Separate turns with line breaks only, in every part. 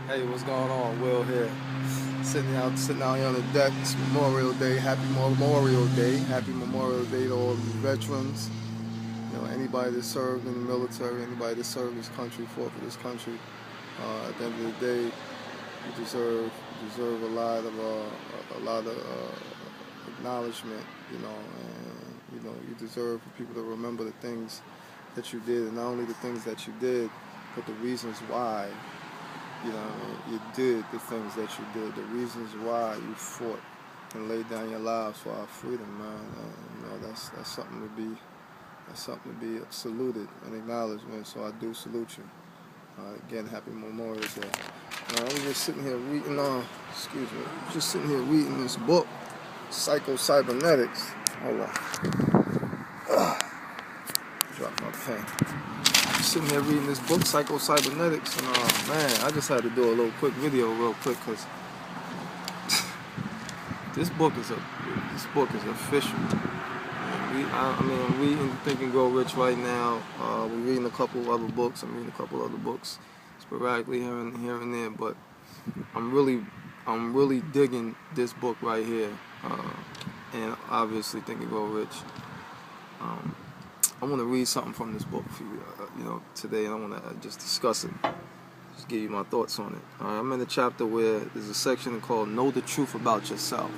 Hey, what's going on? Will here. Sitting out here on the deck. It's Memorial Day. Happy Memorial Day. Happy Memorial Day to all the veterans. Anybody that served in the military, anybody that served this country, fought for this country. At the end of the day, you deserve a lot of acknowledgement. You deserve for people to remember the things that you did, and not only the things that you did, but the reasons why. You did the things that you did, the reasons why you fought and laid down your lives for our freedom, man. That's something to be saluted and acknowledged, man. So I do salute you. Again, happy Memorial Day. I was just sitting here reading, this book, Psycho-Cybernetics. Hold on. Drop my pen. Sitting here reading this book, Psycho-Cybernetics, and man, I just had to do a little quick video real quick because this book is official. I'm reading Think and Grow Rich right now. We're reading a couple other books. I'm reading a couple other books sporadically here and there, but I'm really digging this book right here, and obviously Think and Grow Rich. I want to read something from this book for you, today, and I want to just discuss it, just give you my thoughts on it. I'm in a chapter where there's a section called Know the Truth About Yourself.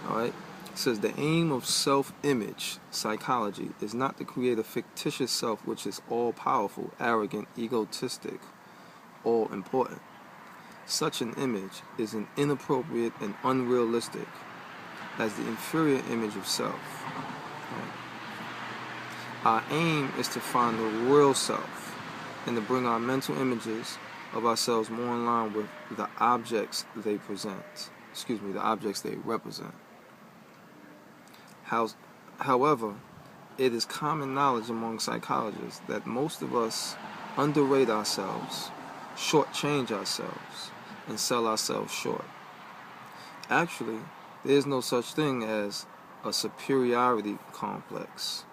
All right, it says the aim of self-image psychology is not to create a fictitious self which is all-powerful, arrogant, egotistic, all-important. Such an image is an inappropriate and unrealistic as the inferior image of self. Right? Our aim is to find the real self and to bring our mental images of ourselves more in line with the objects they represent. However, it is common knowledge among psychologists that most of us underrate ourselves, shortchange ourselves, and sell ourselves short. Actually, there is no such thing as a superiority complex.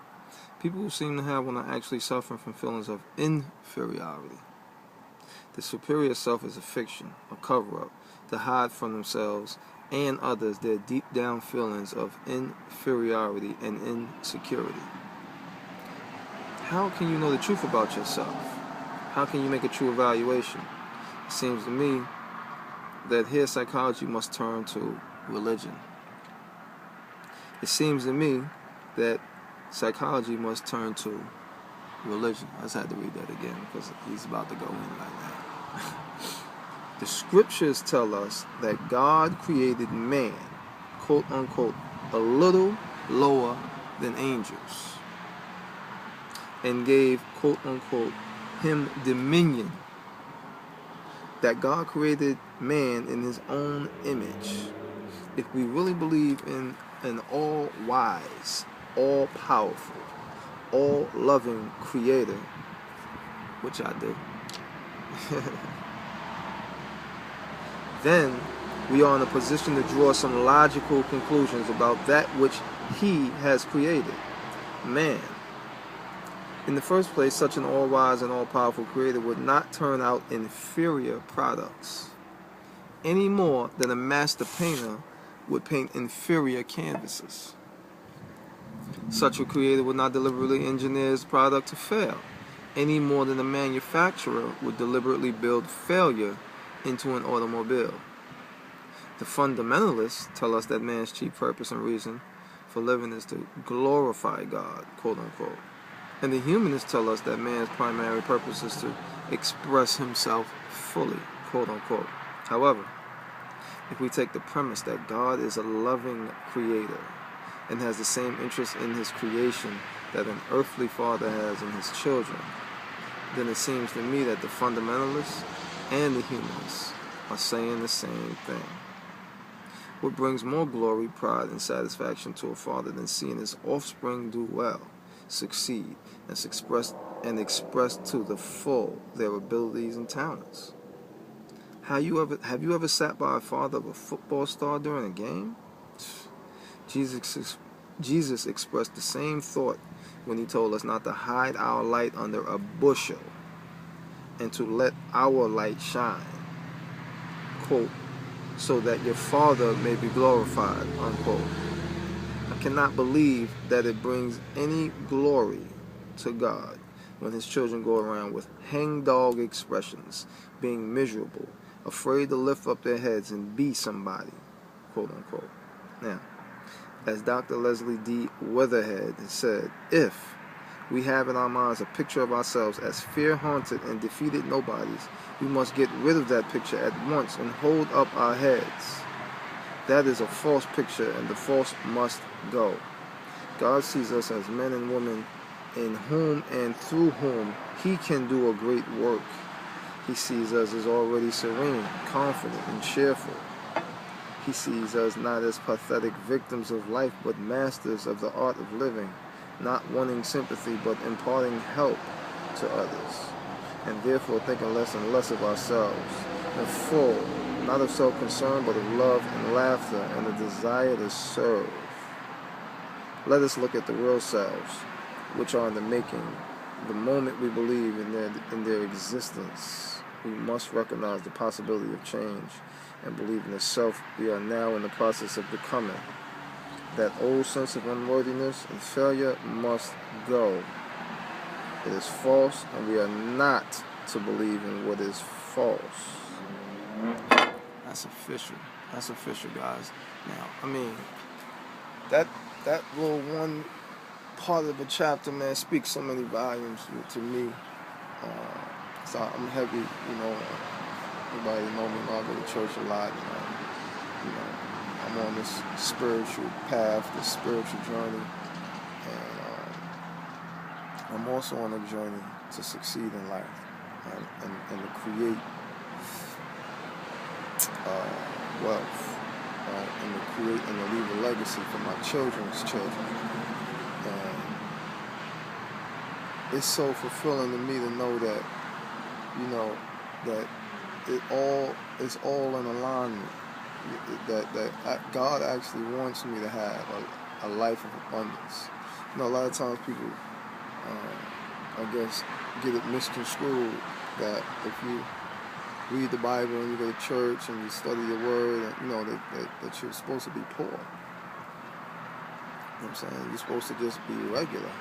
People who seem to have one are actually suffering from feelings of inferiority. The superior self is a fiction, a cover-up, to hide from themselves and others their deep-down feelings of inferiority and insecurity. How can you know the truth about yourself? How can you make a true evaluation? It seems to me that here psychology must turn to religion. It seems to me that psychology must turn to religion. I just had to read that again because he's about to go in right now. The scriptures tell us that God created man, quote unquote, a little lower than angels, and gave, quote unquote, him dominion. That God created man in his own image. If we really believe in an all-wise, all-powerful, all-loving creator, which I do, then we are in a position to draw some logical conclusions about that which he has created, man. In the first place, such an all-wise and all-powerful creator would not turn out inferior products any more than a master painter would paint inferior canvases. Such a creator would not deliberately engineer his product to fail any more than a manufacturer would deliberately build failure into an automobile. The fundamentalists tell us that man's chief purpose and reason for living is to glorify God, quote unquote. And the humanists tell us that man's primary purpose is to express himself fully, quote unquote. However, if we take the premise that God is a loving creator and has the same interest in his creation that an earthly father has in his children, then it seems to me that the fundamentalists and the humanists are saying the same thing. What brings more glory, pride, and satisfaction to a father than seeing his offspring do well, succeed, and express to the full their abilities and talents? Have you ever sat by a father of a football star during a game? Jesus expressed the same thought when he told us not to hide our light under a bushel and to let our light shine, quote, so that your Father may be glorified, unquote. I cannot believe that it brings any glory to God when his children go around with hangdog expressions, being miserable, afraid to lift up their heads and be somebody, quote unquote. Now, as Dr. Leslie D. Weatherhead said, if we have in our minds a picture of ourselves as fear-haunted and defeated nobodies, we must get rid of that picture at once and hold up our heads. That is a false picture, and the false must go. God sees us as men and women in whom and through whom he can do a great work. He sees us as already serene, confident, and cheerful. He sees us not as pathetic victims of life, but masters of the art of living, not wanting sympathy, but imparting help to others, and therefore thinking less and less of ourselves, and full, not of self-concern, but of love and laughter and a desire to serve. Let us look at the real selves, which are in the making. The moment we believe in their existence, we must recognize the possibility of change and believe in the self we are now in the process of becoming. That old sense of unworthiness and failure must go. It is false, and we are not to believe in what is false. That's official. That's official, guys. Now, I mean, that little one part of the chapter, man, speaks so many volumes to me. So I'm heavy, you know. Everybody know me, I go to church a lot. You know, I'm on this spiritual path, this spiritual journey, and I'm also on a journey to succeed in life and to create wealth, and to create and to leave a legacy for my children's children. And it's so fulfilling to me to know that, you know, that it's all in alignment. That God actually wants me to have a life of abundance. You know, a lot of times people, I guess, get it misconstrued that if you read the Bible and you go to church and you study the Word, and, you know, that you're supposed to be poor. You know what I'm saying? You're supposed to just be regular.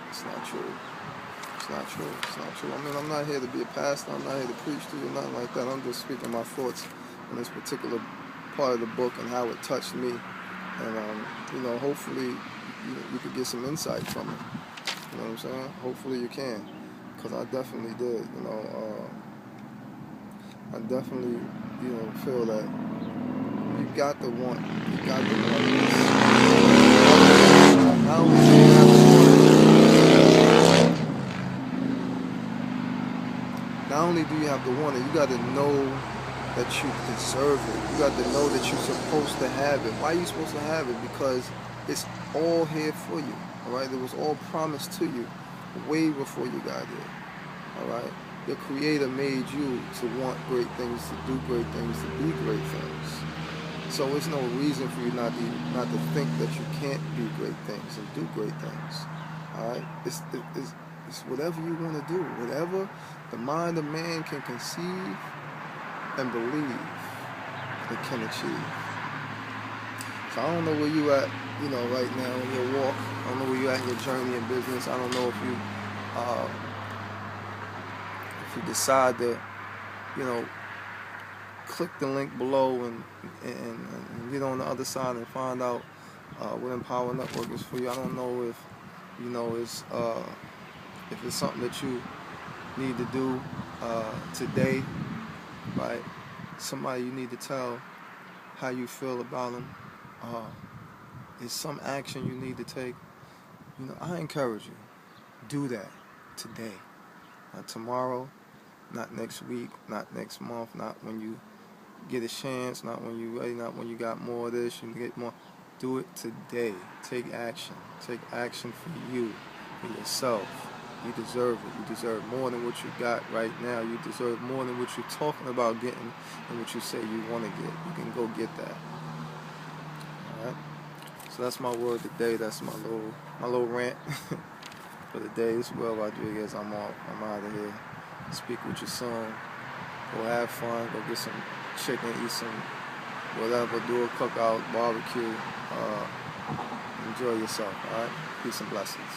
It's not true. It's not true. It's not true. I mean, I'm not here to be a pastor. I'm not here to preach to you, nothing like that. I'm just speaking my thoughts on this particular part of the book and how it touched me. And, you know, hopefully you could get some insight from it. You know what I'm saying? Hopefully you can. Because I definitely did. You know, I definitely, you know, feel that you got to want. You got to want this. Not only do you have to want it, not only do you have to want it, you got to know that you deserve it. You got to know that you're supposed to have it. Why are you supposed to have it? Because it's all here for you. All right? It was all promised to you way before you got here. All right? Your Creator made you to want great things, to do great things, to be great things. So there's no reason for you not to think that you can't be great things and do great things. All right? It's whatever you want to do, whatever the mind of man can conceive and believe, it can achieve. So I don't know where you at, you know, right now in your walk. I don't know where you at in your journey in business. I don't know if you decide to, you know, click the link below and get on the other side and find out what Empower Network is for you. I don't know if, you know, if it's something that you need to do today, right? Somebody you need to tell how you feel about them. Is some action you need to take. You know, I encourage you, do that today. Not tomorrow, not next week, not next month, not when you get a chance, not when you ready, not when you got more of this, you get more. Do it today. Take action. Take action for you, for yourself. You deserve it. You deserve more than what you got right now. You deserve more than what you're talking about getting and what you say you want to get. You can go get that. All right? So that's my word today. That's my little rant. for the day. This is Will Rodriguez. I'm out of here. Speak with you soon. Go have fun. Go get some chicken, eat some whatever. Do a cookout, barbecue. Enjoy yourself. All right. Peace and blessings.